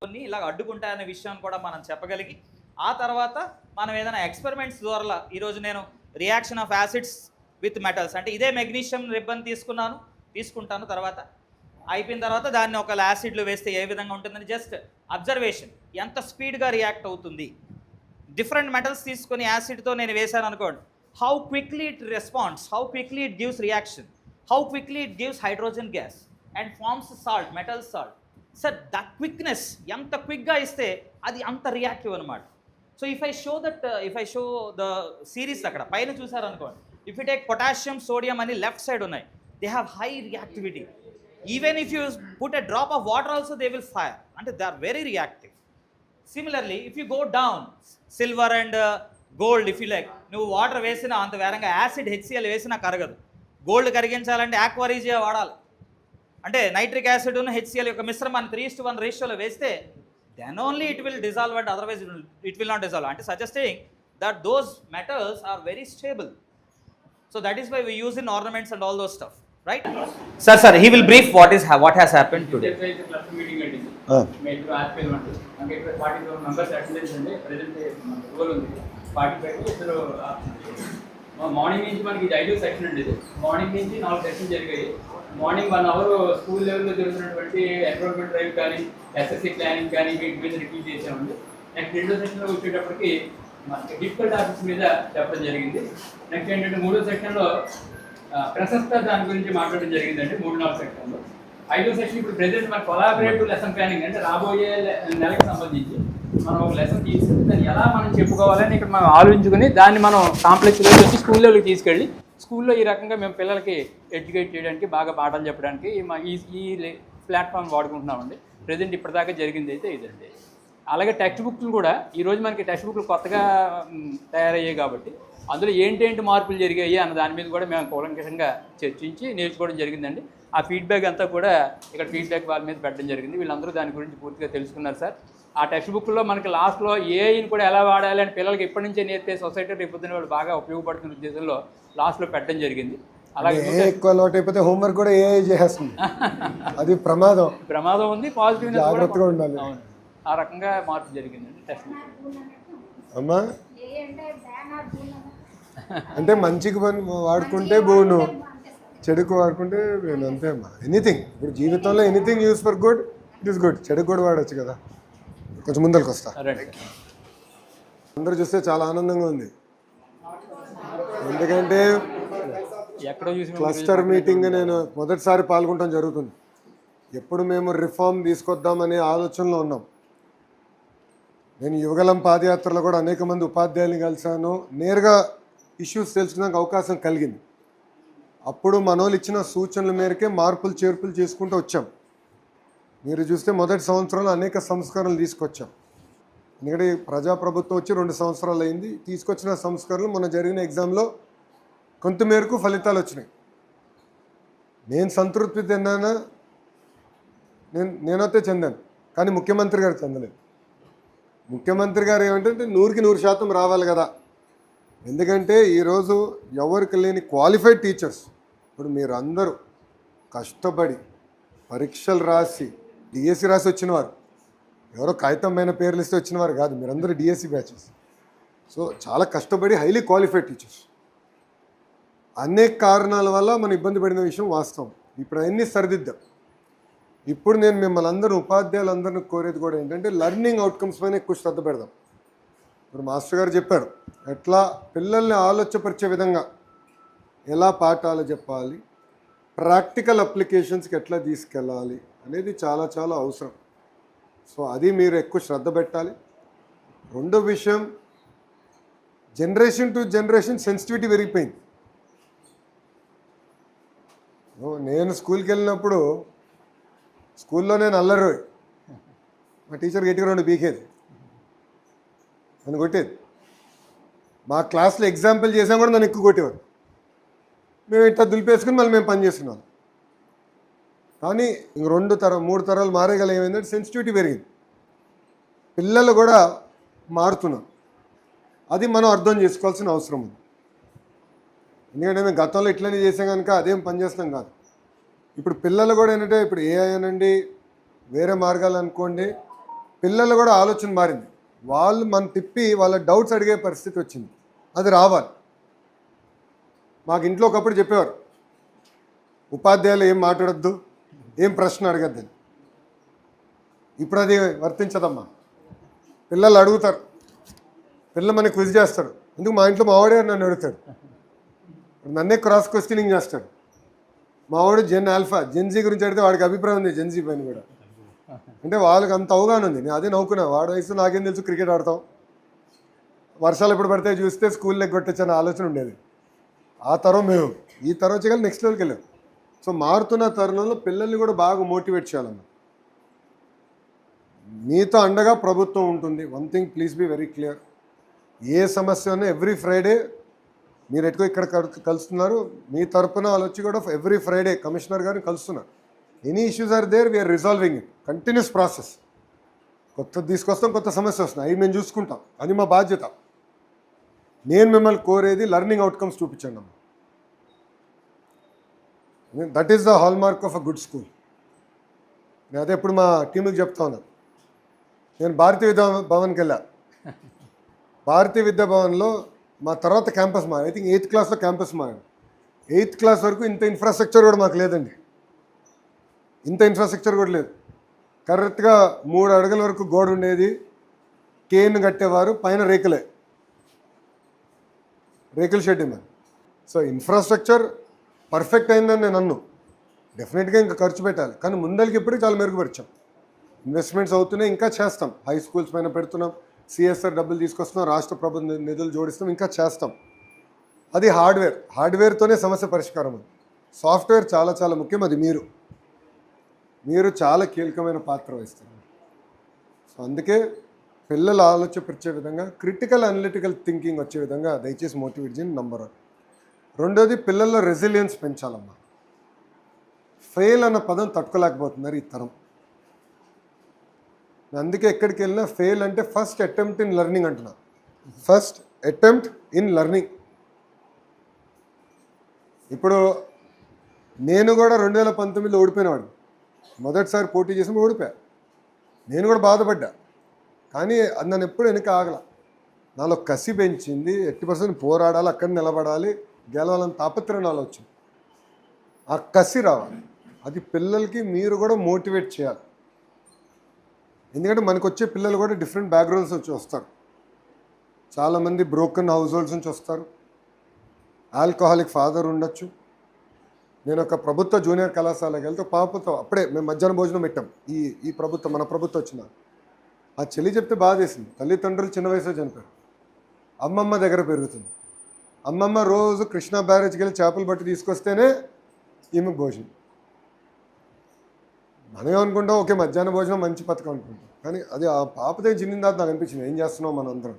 కొన్ని ఇలా అడ్డుకుంటాయనే విషయాన్ని కూడా మనం చెప్పగలిగి ఆ తర్వాత మనం ఏదైనా ఎక్స్పెరిమెంట్స్ ద్వారా ఈరోజు నేను reaction of acids with metals అంటే ఇదే మెగ్నీషియం రిబ్బన్ తీసుకుంటాను తర్వాత అయిపోయిన తర్వాత దాన్ని ఒక యాసిడ్లో వేస్తే ఏ విధంగా ఉంటుందని జస్ట్ అబ్జర్వేషన్ ఎంత స్పీడ్గా రియాక్ట్ అవుతుంది డిఫరెంట్ మెటల్స్ తీసుకొని యాసిడ్తో నేను వేశాను అనుకోండి how quickly it responds how quickly it gives reaction how quickly it gives hydrogen gas and forms salt metal salt sir the quickness ఎంత క్విక్గా ఇస్తే అది అంత రియాక్టివ్ అనమాట so if I show the series అక్కడ పైన చూసారనుకోండి if you take potassium sodium అని లెఫ్ట్ సైడ్ ఉన్నాయి they have high reactivity even if you put a drop of water also they will fire అంటే they are very reactive similarly if you go down silver and gold if you like నువ్వు water వేసినా అంత వేరంగా acid HCl వేసినా కరగదు gold కరిగించాలంటే ఆక్వారీజియా వాడాలి అంటే nitric acid HCl యొక్క మిశ్రమాన్ని 3:1 రేషియోలో వేస్తే then only it will dissolve and otherwise it will not dissolve అంటే suggesting that those metals are very stable so that is why we use in ornaments and all those stuff right sir he will brief what has happened today meeting అండి మీరు R P L అంటే ఇక్కడ 47 members attendance అండి present roll ఉంది 45 ఇద్దరు morning నుంచి మనకి ఇది 5వ సెక్షన్ అండి ఇది మార్నింగ్ నుంచి 4 సెక్షన్ జరిగాయి మార్నింగ్ 1 అవర్ స్కూల్ లెవెల్లో జరుగుతున్నటువంటి ఎన్రోల్మెంట్ డ్రైవ్ కానీ ఎస్ఎస్సి ప్లానింగ్ కానీ వీటి మీద రివ్యూ చేసామండి నెక్స్ట్ 2వ సెక్షన్లో వచ్చేటప్పటికి డిఫికల్ట్ టాపిక్స్ మీద చెప్పడం జరిగింది నెక్స్ట్ ఏంటంటే 3వ సెక్షన్లో ప్రశస్త దాని గురించి మాట్లాడడం జరిగిందండి 3-4 సెక్షన్లో 5వ సెక్షన్ ఇప్పుడు ప్రెజెంట్ మన కొలాబరేటివ్ లెసన్ ప్లానింగ్ అంటే రాబోయే నెలకు సంబంధించి మనం ఒక లెసన్ తీసుకుని దాన్ని ఎలా మనం చెప్పుకోవాలని ఇక్కడ మనం ఆలోచించుకొని దాన్ని మనం కాంప్లెక్స్ లెవెల్ వచ్చి స్కూల్ లెవెల్కి తీసుకెళ్ళి స్కూల్లో ఈ రకంగా మేము పిల్లలకి ఎడ్యుకేట్ చేయడానికి బాగా పాఠాలు చెప్పడానికి ఈ ప్లాట్ఫామ్ వాడుకుంటున్నామండి ప్రెజెంట్ ఇప్పటిదాకా జరిగింది అయితే ఇదండి అలాగే టెక్స్ట్ బుక్లు కూడా ఈరోజు మనకి టెక్స్ట్ బుక్లు కొత్తగా తయారయ్యాయి కాబట్టి అందులో ఏంటేంటి మార్పులు జరిగాయి అన్న దాని మీద కూడా మేము కూలంకషంగా చర్చించి నేర్చుకోవడం జరిగిందండి ఆ ఫీడ్బ్యాక్ అంతా కూడా ఇక్కడ ఫీడ్బ్యాక్ వాళ్ళ మీద పెట్టడం జరిగింది వీళ్ళందరూ దాని గురించి పూర్తిగా తెలుసుకున్నారు సార్ ఆ టెక్స్ట్ బుక్లో మనకి లాస్ట్లో ఏఐని కూడా ఎలా వాడాలి అని పిల్లలకి ఎప్పటి నుంచే నేర్పే సొసైటీ రేపొద్దున వాళ్ళు బాగా ఉపయోగపడుతున్న ఉద్దేశంలో లాస్ట్లో పెట్టడం జరిగింది అలాగే ఎక్కువ అలవాటు అయిపోతే హోంవర్క్ కూడా ఏఐ చేసేస్తుంది అది ప్రమాదం ఉంది పాజిటివ్ జాగ్రత్తగా ఉండాలి అవును ఆ రకంగా మార్పు జరిగిందండి టెక్స్ట్ బుక్ అమ్మా అంటే మంచికి వాడుకుంటే బోను చెడుకు వాడుకుంటే అంతే అమ్మా ఎనీథింగ్ ఇప్పుడు జీవితంలో anything use for good it is good చెడు కూడా వాడచ్చు కదా కొంచెం ముందరికి వస్తా అందరూ చూస్తే చాలా ఆనందంగా ఉంది ఎందుకంటే క్లస్టర్ మీటింగ్ నేను మొదటిసారి పాల్గొనడం జరుగుతుంది ఎప్పుడు మేము రిఫార్మ్ తీసుకొద్దామనే ఆలోచనలో ఉన్నాం నేను యువగలం పాదయాత్రలో కూడా అనేక మంది ఉపాధ్యాయుల్ని కలిశాను నేరుగా ఇష్యూస్ తెలుసుకునే అవకాశం కలిగింది అప్పుడు మనోళ్ళు ఇచ్చిన సూచనల మేరకే మార్పులు చేర్పులు చేసుకుంటూ వచ్చాం మీరు చూస్తే మొదటి సంవత్సరంలో అనేక సంస్కరణలు తీసుకొచ్చాం ఎందుకంటే ప్రజాప్రభుత్వం వచ్చి 2 సంవత్సరాలు అయింది తీసుకొచ్చిన సంస్కరణలు మొన్న జరిగిన ఎగ్జామ్లో కొంతమేరకు ఫలితాలు వచ్చినాయి నేను సంతృప్తి చెందానా నేనైతే చెందాను కానీ ముఖ్యమంత్రి గారు చెందలేదు ముఖ్యమంత్రి గారు ఏమంటే 100% రావాలి కదా ఎందుకంటే ఈరోజు ఎవరికి లేని క్వాలిఫైడ్ టీచర్స్ ఇప్పుడు మీరు అందరూ కష్టపడి పరీక్షలు రాసి డిఎస్సి రాసి వచ్చినవారు ఎవరో కాగితం పైన పేర్లు ఇస్తే వచ్చినవారు కాదు మీరందరూ డిఎస్సి బ్యాచెస్ సో చాలా కష్టపడి హైలీ క్వాలిఫైడ్ టీచర్స్ అనేక కారణాల వల్ల మనం ఇబ్బంది పడిన విషయం వాస్తవం ఇప్పుడు అన్నీ సరిదిద్దాం ఇప్పుడు నేను మిమ్మల్ని అందరూ ఉపాధ్యాయులందరినీ కోరేది కూడా ఏంటంటే లెర్నింగ్ అవుట్కమ్స్ పైన ఎక్కువ శ్రద్ధ పెడదాం ఇప్పుడు మాస్టర్ గారు చెప్పారు ఎట్లా పిల్లల్ని ఆలోచపరిచే విధంగా ఎలా పాఠాలు చెప్పాలి ప్రాక్టికల్ అప్లికేషన్స్కి ఎట్లా తీసుకెళ్ళాలి అనేది చాలా చాలా అవసరం సో అది మీరు ఎక్కువ శ్రద్ధ పెట్టాలి రెండో విషయం జనరేషన్ టు జనరేషన్ సెన్సిటివిటీ పెరిగిపోయింది నేను స్కూల్కి వెళ్ళినప్పుడు స్కూల్లో నేను అల్లరి మా టీచర్ గట్టిగా 2 బీకేది నన్ను కొట్టేది మా క్లాస్లో ఎగ్జాంపుల్ చేసాం కూడా నన్ను ఎక్కువ కొట్టేవారు మేము ఇట్లా దులిపేసుకుని మళ్ళీ మేము పని చేస్తున్నాం కానీ ఇంక 3 తరాలు మారేగల ఏమైందంటే సెన్సిటివిటీ పెరిగింది పిల్లలు కూడా మారుతున్నాం అది మనం అర్థం చేసుకోవాల్సిన అవసరం ఉంది ఎందుకంటే మేము గతంలో ఇట్లనే చేసాం కనుక అదేం పని చేస్తున్నాం కాదు ఇప్పుడు పిల్లలు కూడా ఏంటంటే ఇప్పుడు ఏఐ అనండి వేరే మార్గాలు అనుకోండి పిల్లలు కూడా ఆలోచన మారింది. వాళ్ళు మనం తిప్పి వాళ్ళ డౌట్స్ అడిగే పరిస్థితి వచ్చింది. అది రావాలి. మాకు ఇంట్లో ఒకప్పుడు చెప్పేవారు, ఉపాధ్యాయులు ఏం మాట్లాడొద్దు, ఏం ప్రశ్న అడగద్దని. ఇప్పుడు అది వర్తించదమ్మా. పిల్లలు అడుగుతారు, పిల్లలు మనకి క్విజ్ చేస్తారు. ఎందుకు మా ఇంట్లో మావాడే నన్ను అడుగుతాడు, నన్నే క్రాస్ క్వశ్చనింగ్ చేస్తాడు. మావాడు జెన్ ఆల్ఫా, జెన్జీ గురించి అడిగితే వాడికి అభిప్రాయం ఉంది జెన్జీ పైన కూడా. అంటే వాళ్ళకి అంత అవగాహన ఉంది. నేను అదే నవ్వుకున్నా, వాడు వయసు నాకేం తెలుసు, క్రికెట్ ఆడతాం, వర్షాలు ఎప్పుడు పడితే చూస్తే స్కూల్లో కొట్టొచ్చని ఆలోచన ఉండేది. ఆ తరం మేము, ఈ తరం వచ్చేయాలి నెక్స్ట్ లెవెల్కి వెళ్ళాం. సో మారుతున్న తరుణంలో పిల్లల్ని కూడా బాగా మోటివేట్ చేయాలన్న. మీతో అండగా ప్రభుత్వం ఉంటుంది. One thing please be very clear, ఏ సమస్య ఉన్నా ఎవ్రీ ఫ్రైడే మీరు ఎటుకో ఇక్కడ కలుస్తున్నారు, మీ తరపున వాళ్ళు వచ్చి కూడా ఎవ్రీ ఫ్రైడే కమిషనర్ గారిని కలుస్తున్నారు. Any issues are there, we are resolving it. Continuous process. కొత్త తీసుకొస్తాం, కొత్త సమస్య వస్తున్నాయి, అవి మేము చూసుకుంటాం. అది మా బాధ్యత. నేను మిమ్మల్ని కోరేది లెర్నింగ్ అవుట్కమ్స్ చూపించండి అమ్మ. That is the hall mark of a good school. నేను అదే ఇప్పుడు మా టీంకి చెప్తా ఉన్నాను. నేను భారతీయ విద్యా భవన్కి వెళ్ళా. భారతీయ విద్యా భవన్లో మా తర్వాత క్యాంపస్ మారు. ఐ థింక్ 8th క్లాస్లో క్యాంపస్ మారు. 8th క్లాస్ వరకు ఇంత ఇన్ఫ్రాస్ట్రక్చర్ కూడా మాకు లేదండి. ఇంత ఇన్ఫ్రాస్ట్రక్చర్ కూడా లేదు. కరెక్ట్గా 3 అడుగుల వరకు గోడ ఉండేది, కేన్ కట్టేవారు, పైన రేకుల షెడ్ ఇవ్వాలి. సో ఇన్ఫ్రాస్ట్రక్చర్ పర్ఫెక్ట్ అయిందని నేను అన్ను. డెఫినెట్గా ఇంకా ఖర్చు పెట్టాలి, కానీ ముందరికి ఇప్పటికీ చాలా మెరుగుపరిచాం. ఇన్వెస్ట్మెంట్స్ అవుతున్నాయి, ఇంకా చేస్తాం. హై స్కూల్స్ పైన పెడుతున్నాం, సిఎస్ఆర్ డబ్బులు తీసుకొస్తున్నాం, రాష్ట్ర ప్రభుత్వ నిధులు జోడిస్తాం, ఇంకా చేస్తాం. అది హార్డ్వేర్తోనే సమస్య పరిష్కారం. అది సాఫ్ట్వేర్ చాలా చాలా ముఖ్యం. అది మీరు చాలా కీలకమైన పాత్ర వహిస్తారు. సో అందుకే పిల్లలు ఆలోచించే విధంగా, క్రిటికల్ అనలిటికల్ థింకింగ్ వచ్చే విధంగా దయచేసి మోటివేట్ చేయండి. నంబర్ 1. రెండోది, పిల్లల్లో రెసిలియన్స్ పెంచాలమ్మా. ఫెయిల్ అన్న పదం తట్టుకోలేకపోతున్నారు ఈ తరం. అందుకే ఎక్కడికి వెళ్ళినా ఫెయిల్ అంటే ఫస్ట్ అటెంప్ట్ ఇన్ లెర్నింగ్ అంటున్నా. First attempt in learning. ఇప్పుడు నేను కూడా 2019లో ఓడిపోయినవాడు. మొదటిసారి పోటీ చేసి ఓడిపోయా. నేను కూడా బాధపడ్డా, కానీ అది నన్ను ఎప్పుడు వెనక ఆగల. నాలో కసి పెంచింది. 80% పోరాడాలి, అక్కడ నిలబడాలి, గెలవాలని తాపత్రయం నాలో వచ్చింది. ఆ కసి రావాలి. అది పిల్లలకి మీరు కూడా మోటివేట్ చేయాలి. ఎందుకంటే మనకు వచ్చే పిల్లలు కూడా డిఫరెంట్ బ్యాక్గ్రౌండ్స్ నుంచి వస్తారు. చాలామంది బ్రోకన్ హౌస్ హోల్డ్స్ నుంచి వస్తారు. ఆల్కహాలిక్ ఫాదర్ ఉండొచ్చు. నేను ఒక ప్రభుత్వ జూనియర్ కళాశాలకు వెళ్తే పాపతో అప్పుడే మేము మధ్యాహ్నం భోజనం పెట్టాం. ఈ ప్రభుత్వం, మన ప్రభుత్వం వచ్చిన ఆ చెల్లి చెప్తే బాధ వేసింది. తల్లిదండ్రులు చిన్న వయసులో చనిపోయారు. అమ్మమ్మ దగ్గర పెరుగుతుంది. అమ్మమ్మ రోజు కృష్ణా బ్యారేజ్కి వెళ్ళి చేపలు పట్టి తీసుకొస్తేనే ఈమెకు భోజనం. మనం ఏమనుకుంటాం, ఓకే మధ్యాహ్న భోజనం మంచి పథకం అనుకుంటాం, కానీ అది ఆ పాపదే చిన్నిందా నాకు అనిపించింది. ఏం చేస్తున్నాం మనం అందరం.